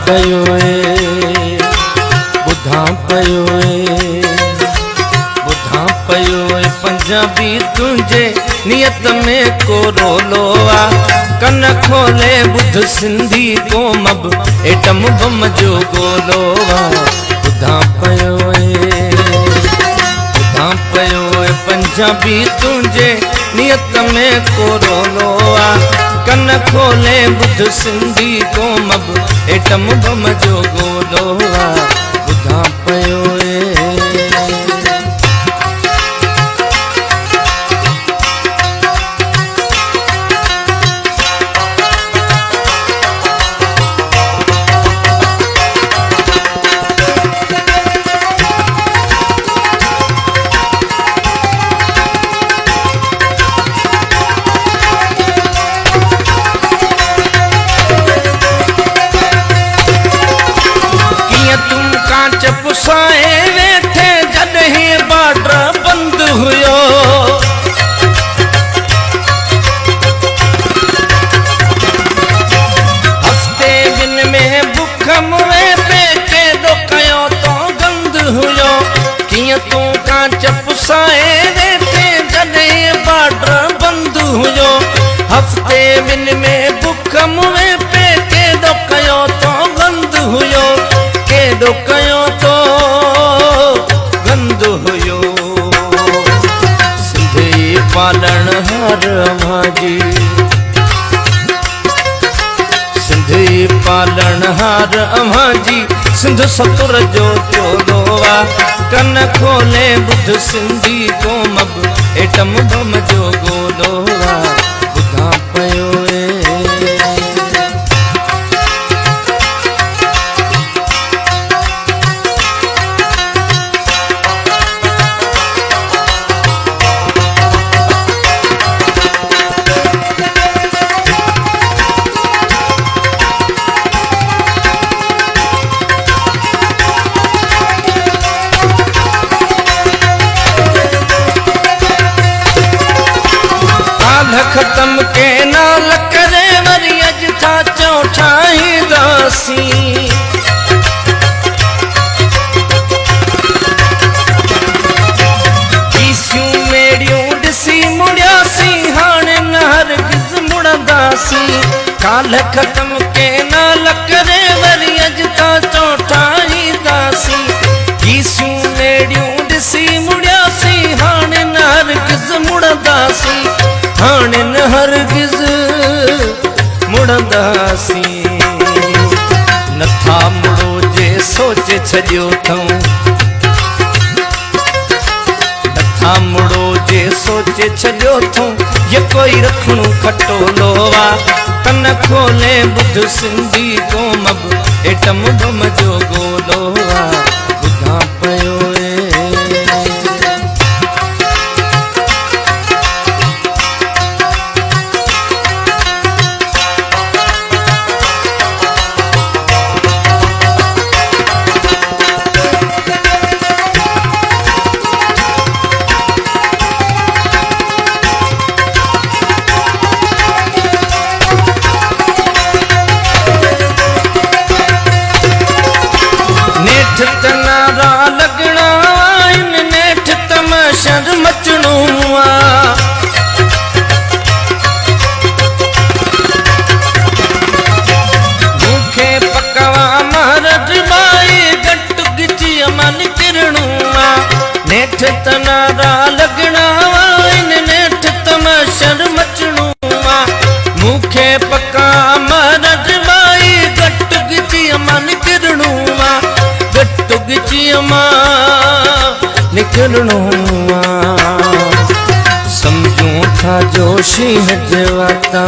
पयो बुधा पयो बुधा पयो पंजाबी तुझे नियत में को रोलोवा कन खोले बुध सिंधी कोम अब एटम बम जो गोलोवा बुधा पयो पंजाबी तुझे नियत में को रोलोवा कन खोले बुध सिंधी कोम अब एटम बम जो गोलोवा बुधा पयो पुसाए वेठे जॾहिं बॉर्डर बंद हुयो हफ्ते दिन में बुख मुए पे केॾो कयो तो गंद हुयो कीअं तूं कांच पुसाए वेठे जॾहिं बॉर्डर बंद हुयो हफ्ते दिन में बुख मुए पे केॾो कयो तो गंद हुयो केॾो कयो तो गंद हुयो सिंधी पालण हार अमाजी सिंधी पालण हार अमाजी सिंध सतुर जो चोलोवा कन खोले बुध सिंधी कोम अब एटम बम जो गोलोवा बुधा पयो खत्म के नाल करे वरी अज था चौठाई दासी ईसियूं मेड़ियूं ॾिसी मुड़ियासी हाणे न हरगिज़ मुड़ंदासी काल खत्म के नाल करे वरी अज था चौठाई दासी ईसियूं मेड़ियूं ॾिसी मुड़ियासी हाणे न हरगिज़ मुड़ंदासी हाणे न हरगिज़ मुड़ंदासी नथा मुड़ो जे सोचे छॾियो अथऊं नथा मुड़ो जे सोचे छॾियो अथऊं ये कोई रखणो खटोलोवा कन खोले बुध सिंधी कोम अब एटम बम जो गोलोवा बुधा पयो नारा लगना इन नेठ तमाशर मचणो मूंखे पकवा महाराज बाई गट गिची अमन किरणो नेठ तनारा लगना इन नेठ तमाशर मचणो मूंखे पका महाराज बाई गट गिची अमन किरणो निकलणो समझूं था जोशी हजवाता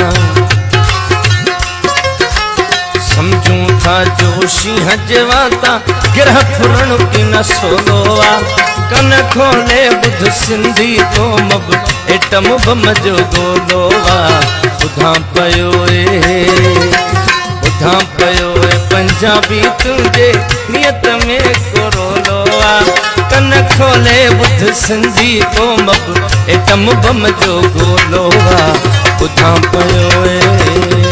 समझूं था जोशी हजवाता गिरह फुरण की न सोलोवा कन खोले बुध सिंधी कोम अब एटम बम जो गोलोवा बुधा पयो पंजाबी तुझे नियत में कोरोलोवा कन खोले बुध सिंधी कोम अब एटम बम जो गोलोवा बुधा पयो